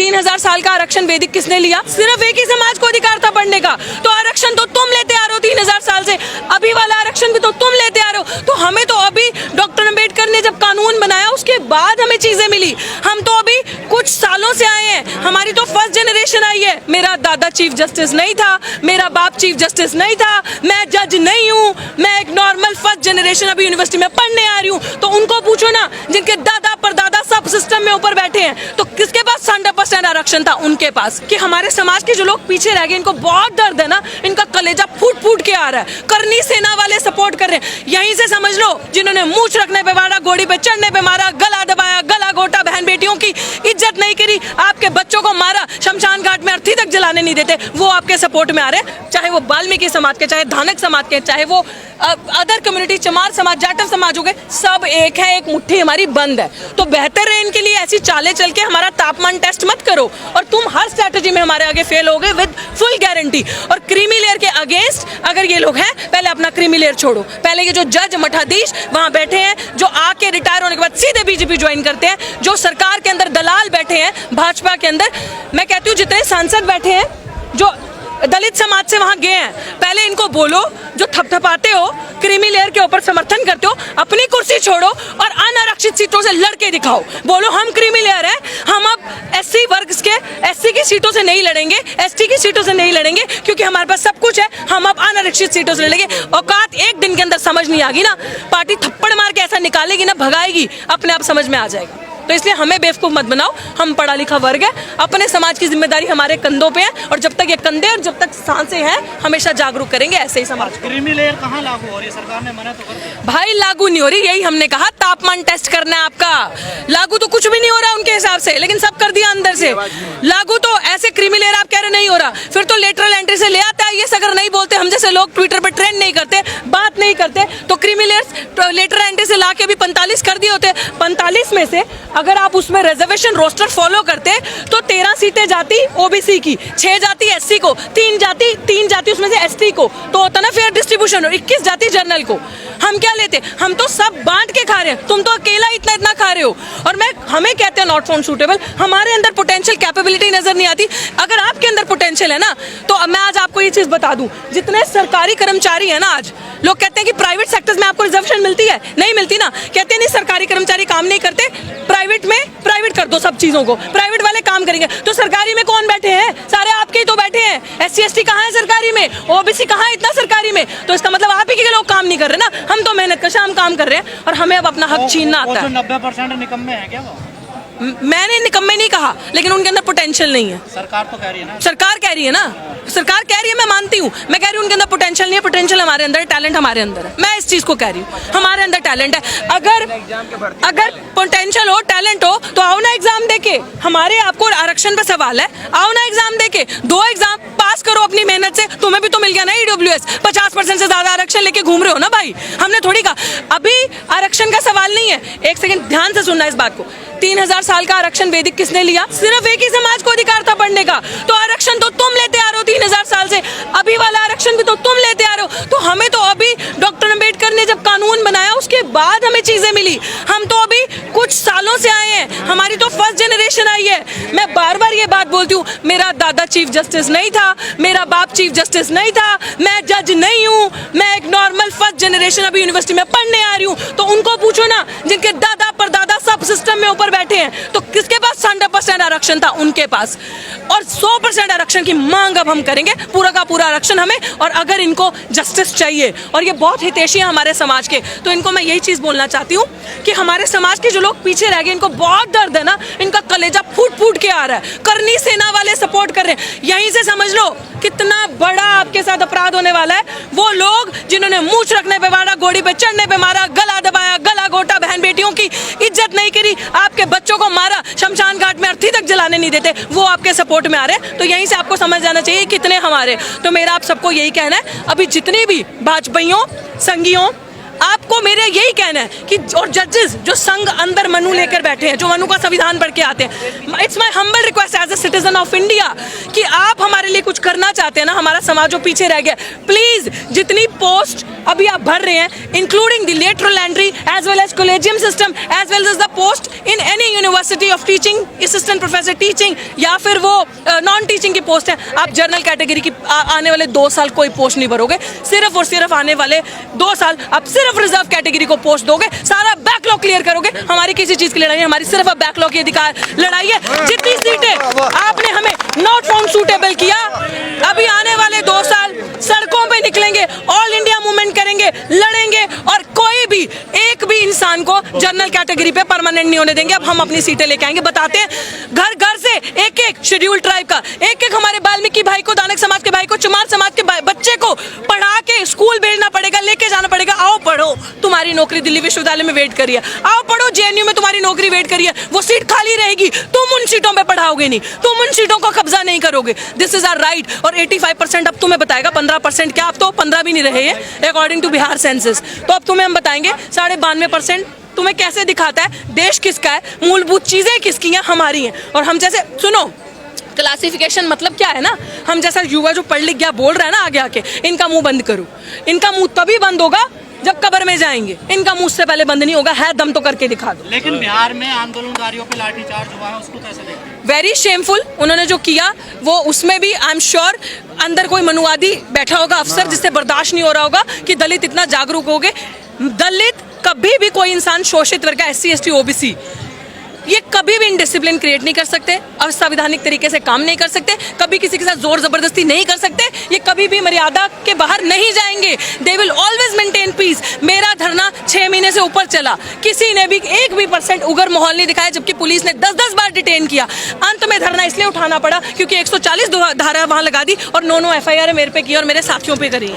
3000 साल का आरक्षण वैदिक किसने लिया? सिर्फ एक ही समाज को अधिकार था पढ़ने का। तो आरक्षण तो तुम लेते आ रहे हो 3000 साल से, अभी वाला आरक्षण भी तो तुम लेते आ रहे हो। तो हमें तो अभी डॉक्टर अम्बेडकर ने जब कानून बनाया उसके बाद हमें चीजें मिली। हम तो अभी कुछ सालों से आए हैं, हमारी तो फर्स्ट जनरेशन आई है। मेरा दादा चीफ जस्टिस नहीं था, मेरा बाप चीफ जस्टिस नहीं था, मैं जज नहीं हूँ, मैं एक नॉर्मल फर्स्ट जनरेशन अभी यूनिवर्सिटी में पढ़ने आ रही हूँ। तो उनको पूछो ना, जिनके दादा परदादा सब सिस्टम में ऊपर बैठे हैं, तो किसके पास 100% आरक्षण था? उनके पास। कि हमारे समाज के जो लोग पीछे रह गए, इनको बहुत दर्द है ना, इनका कलेजा फूट फूट के आ रहा है। करनी सेना वाले सपोर्ट कर रहे हैं, यहीं से समझ लो। जिन्होंने मूंछ रखने पे मारा, घोड़ी पे चढ़ने पे मारा, गला दबाया, गला घोटा, बहन बेटियों की इज्जत नहीं करी, आपके बच्चों को मारा, शमशान घाट में अर्थी तक जलाने नहीं देते, वो आपके सपोर्ट में आ रहे हैं। चाहे वो वाल्मीकि समाज के, चाहे धानक समाज के, चाहे वो अदर कम्युनिटी, चमार समाज, जाटव समाज हो गए, सब एक है, एक मुट्ठी हमारी बंद है। तो बेहतर है इनके लिए ऐसी चालें चल के हमारा तापमान टेस्ट मत करो, और तुम हर स्ट्रैटेजी में हमारे आगे फेल हो गए विद फुल गारंटी। और क्रीमी लेयर के अगेंस्ट अगर ये लोग हैं, पहले अपना क्रीमी लेयर छोड़ो। पहले ये जो जज मठाधीश वहां बैठे हैं, जो आके रिटायर होने के बाद सीधे बीजेपी ज्वाइन करते हैं, जो सरकार के अंदर दलाल बैठे हैं भाजपा के अंदर, मैं कहती हूँ जितने सांसद बैठे हैं जो दलित समाज से वहां गए हैं, पहले इनको बोलो, जो थपथपाते हो, क्रीमी लेयर के ऊपर समर्थन करते हो, अपनी कुर्सी छोड़ो और अनारक्षित सीटों से लड़के दिखाओ। बोलो हम क्रीमी लेयर हैं, हम अब एससी वर्ग के, एससी की सीटों से नहीं लड़ेंगे, एसटी की सीटों से नहीं लड़ेंगे, क्योंकि हमारे पास सब कुछ है, हम अब अनारक्षित सीटों से लड़ेंगे। औकात एक दिन के अंदर समझ नहीं आएगी ना, पार्टी थप्पड़ मार के ऐसा निकालेगी ना, भगाएगी, अपने आप समझ में आ जाएगा। तो इसलिए हमें बेवकूफ मत बनाओ, हम पढ़ा लिखा वर्ग है, अपने समाज की जिम्मेदारी हमारे कंधों पे है, और जब तक ये कंधे और जब तक सांसें हैं, हमेशा जागरूक करेंगे ऐसे ही समाज को। क्रीमी लेयर कहाँ लागू हो रही है? सरकार ने मना तो कर दिया। भाई लागू नहीं हो रही, यही हमने कहा, तापमान टेस्ट करना है आपका। लागू तो कुछ भी नहीं हो रहा उनके हिसाब से, लेकिन सब कर दिया अंदर से। लागू तो ऐसे क्रीमी लेयर आप कह रहे नहीं हो रहा, फिर तो लेटरल एंट्री से ले आता है। ये अगर नहीं बोलते, हम जैसे लोग ट्विटर पे ट्रेंड नहीं करते, बात नहीं करते, तो क्रीमी लेयर लेटरल एंट्री से ला के भी 45 कर दिए होते। 45 में से अगर आप उसमें रिजर्वेशन रोस्टर फॉलो करते तो 13 सीटें जाती ओबीसी की, 6 जाती एससी को, 3 जाती उसमें से एसटी को, तो होता ना फेयर डिस्ट्रीब्यूशन, और 21 जाती जनरल को। हम क्या लेते? हम तो सब बांट के खा रहे हैं, तुम तो अकेला इतना खा रहे हो। और हमें कहते हैं नॉट फाउंड सूटेबल, हमारे अंदर पोटेंशियल कैपेबिलिटी नजर नहीं आती। अगर आपके अंदर पोटेंशियल है ना, तो मैं आज आपको ये चीज बता दूं, जितने सरकारी कर्मचारी है ना, आज लोग कहते हैं कि प्राइवेट सेक्टर्स में आपको रिजर्वेशन मिलती है, नहीं मिलती ना। कहते हैं नहीं सरकारी कर्मचारी काम नहीं करते, प्राइवेट में प्राइवेट कर दो सब चीजों को, प्राइवेट वाले काम करेंगे। तो सरकारी में कौन बैठे हैं? सारे आपके ही तो बैठे हैं। एससी एसटी कहाँ है सरकारी में? ओबीसी कहाँ है इतना सरकारी में? तो इसका मतलब आप ही के लोग काम नहीं कर रहे ना, हम तो मेहनत कश हम काम कर रहे हैं, और हमें अब अपना हक छीनना आता है। 90% निकम्मे हैं क्या वो? मैंने निकम्मे नहीं कहा, लेकिन उनके अंदर पोटेंशियल नहीं है। सरकार तो कह रही है ना, सरकार कह रही है ना, सरकार कह रही है, मैं मानती हूँ। मैं कह रही हूँ उनके अंदर पोटेंशियल नहीं है, पोटेंशियल हमारे अंदर है, टैलेंट हमारे अंदर है। मैं इस चीज को कह रही हूँ, हमारे अंदर टैलेंट है। अगर पोटेंशियल हो, टैलेंट हो, तो आओ ना एग्जाम देके। हमारे आपको आरक्षण पे सवाल है, आओ ना एग्जाम देके, 2 एग्जाम पास करो अपनी मेहनत से। तुम्हें भी तो मिल गया ना ईडब्ल्यूएस, 50% से ज्यादा आरक्षण लेके घूम रहे हो ना भाई। हमने थोड़ी कहा अभी आरक्षण का सवाल नहीं है। एक सेकंड ध्यान से सुनना इस बात को। 3000 साल का आरक्षण वैदिक किसने लिया? सिर्फ एक ही समाज को अधिकार था पढ़ने का। तो आरक्षण तो तुम लेते आ रहे हो 3000 साल से, अभी वाला आरक्षण भी तो तुम लेते आ रहे हो। तो हमें तो अभी डॉक्टर अम्बेडकर ने जब कानून बनाया उसके बाद हमें चीजें मिली। हम तो अभी कुछ सालों से आए हैं, हमारी तो फर्स्ट जनरेशन आई है। मैं बार बार ये बात बोलती हूँ, मेरा दादा चीफ जस्टिस नहीं था, मेरा बाप चीफ जस्टिस नहीं था, मैं जज नहीं हूँ, मैं एक नॉर्मल फर्स्ट जनरेशन अभी यूनिवर्सिटी में पढ़ने आ रही हूँ। तो उनको पूछो ना, जिनके दादा परदादा सब सिस्टम में ऊपर बैठे हैं, तो किसके पास 100% आरक्षण था? उनके पास। और 100% आरक्षण की मांग अब हम करेंगे, पूरा का पूरा आरक्षण हमें। और अगर इनको जस्टिस चाहिए, और ये बहुत हितैषी है हमारे समाज के, तो इनको मैं यही चीज बोलना चाहती हूँ कि हमारे समाज के जो लोग पीछे रह गए, इनको बहुत दर्द है ना, इनका कलेजा फूट फूट के आ रहा है। करनी सेना वाले सपोर्ट कर रहे हैं, यहीं से समझ लो कितना बड़ा आपके साथ अपराध होने वाला है। वो लोग जिन्होंने मूंछ रखने पे मारा, घोड़ी पे चढ़ने पे मारा, गला दबाया, गला घोटा, बहन बेटियों की इज्जत नहीं करी, आपके बच्चों को मारा, शमशान घाट में अर्थी तक जलाने नहीं देते, वो आपके सपोर्ट में आ रहे हैं। तो यहीं से आपको समझ जाना चाहिए कितने हमारे। तो मेरा आप सबको यही कहना है, अभी जितनी भी भाजपाइयों संघियों, आपको मेरे यही कहना है कि और जजेस जो संघ अंदर मनु लेकर बैठे हैं, जो मनु का संविधान पढ़ के आते हैं, it's my humble request as a citizen of India कि आप हमारे लिए कुछ करना चाहते हैं ना, हमारा समाज जो पीछे रह गया, प्लीज जितनी पोस्ट अभी आप भर रहे हैं, including the lateral entry as well as collegium system as well as the post in any university of teaching, assistant professor teaching या फिर वो नॉन टीचिंग की पोस्ट है। आप जनरल कैटेगरी की आने वाले 2 साल कोई पोस्ट नहीं भरोगे, सिर्फ और सिर्फ आने वाले 2 साल आप सिर्फ रिजर्व कैटेगरी को पोस्ट दोगे, सारा बैकलॉग क्लियर करोगे। हमारी किसी चीज की लड़ाई है, हमारी सिर्फ बैकलॉग की अधिकार लड़ाई है। जितनी सीटें आपने हमें नॉट फाउंड सूटेबल किया, अभी आने वाले 2 साल सड़कों पे निकलेंगे, ऑल इंडिया मूवमेंट करेंगे, लड़ेंगे और कोई भी एक भी इंसान को जनरल कैटेगरी पे परमानेंट नहीं होने देंगे। अब हम अपनी सीटें लेके आएंगे, बताते हैं घर घर से एक एक शेड्यूल ट्राइब का, एक एक हमारे वाल्मीकि भाई को, दानक समाज के भाई को, चमार समाज के बच्चे को पढ़ा के स्कूल भेजना पड़ेगा, लेके जाना पड़ेगा। आओ पढ़ो, तुम्हारी नौकरी दिल्ली विश्वविद्यालय में वेट करिए, आओ पढ़ो जेएनयू में तुम्हारी नौकरी वेट करिए, वो सीट खाली रहेगी, तुम उन सीटों पे पढ़ाओगे नहीं, तुम उन सीटों को कब्जा नहीं करोगे। This is our right. और 85% अब तुम्हें बताएगा, 15% क्या, अब तो 15 भी नहीं रहे हैं अकॉर्डिंग टू बिहार सेंसस। तो अब तुम्हें हम बताएंगे 92.5% तुम्हें कैसे दिखाता है देश किसका है, मूलभूत चीजें किसकी हैं, हमारी हैं। और हम जैसे सुनो, क्लासिफिकेशन मतलब क्या है ना, हम जैसा युवा जो पढ़ लिख गया बोल रहा है ना आगे आके, इनका मुंह बंद करो। इनका मुंह तभी बंद होगा जब कब्र में जाएंगे, इनका मुंह से पहले बंद नहीं होगा। है दम तो करके दिखा दो। लेकिन बिहार में आंदोलनकारियों पे लाठीचार्ज हुआ है, उसको कैसे देखते हैं? Very shameful. उन्होंने जो किया वो, उसमें भी आई एम श्योर अंदर कोई मनुवादी बैठा होगा अफसर, जिससे बर्दाश्त नहीं हो रहा होगा कि दलित इतना जागरूक हो गए। दलित कभी भी कोई इंसान, शोषित वर्ग का, SC ST OBC, ये कभी भी इनडिसिप्लिन क्रिएट नहीं कर सकते, असंवैधानिक तरीके से काम नहीं कर सकते, कभी किसी के साथ जोर जबरदस्ती नहीं कर सकते, ये कभी भी मर्यादा के बाहर नहीं जाएंगे। They will always maintain piece. मेरा धरना 6 महीने से ऊपर चला, किसी ने भी 1% उग्र माहौल नहीं दिखाया, जबकि पुलिस ने 10-10 बार डिटेन किया। अंत में धरना इसलिए उठाना पड़ा क्योंकि 140 धारा वहां लगा दी और 9 FIR मेरे पे की और मेरे साथियों पे करी।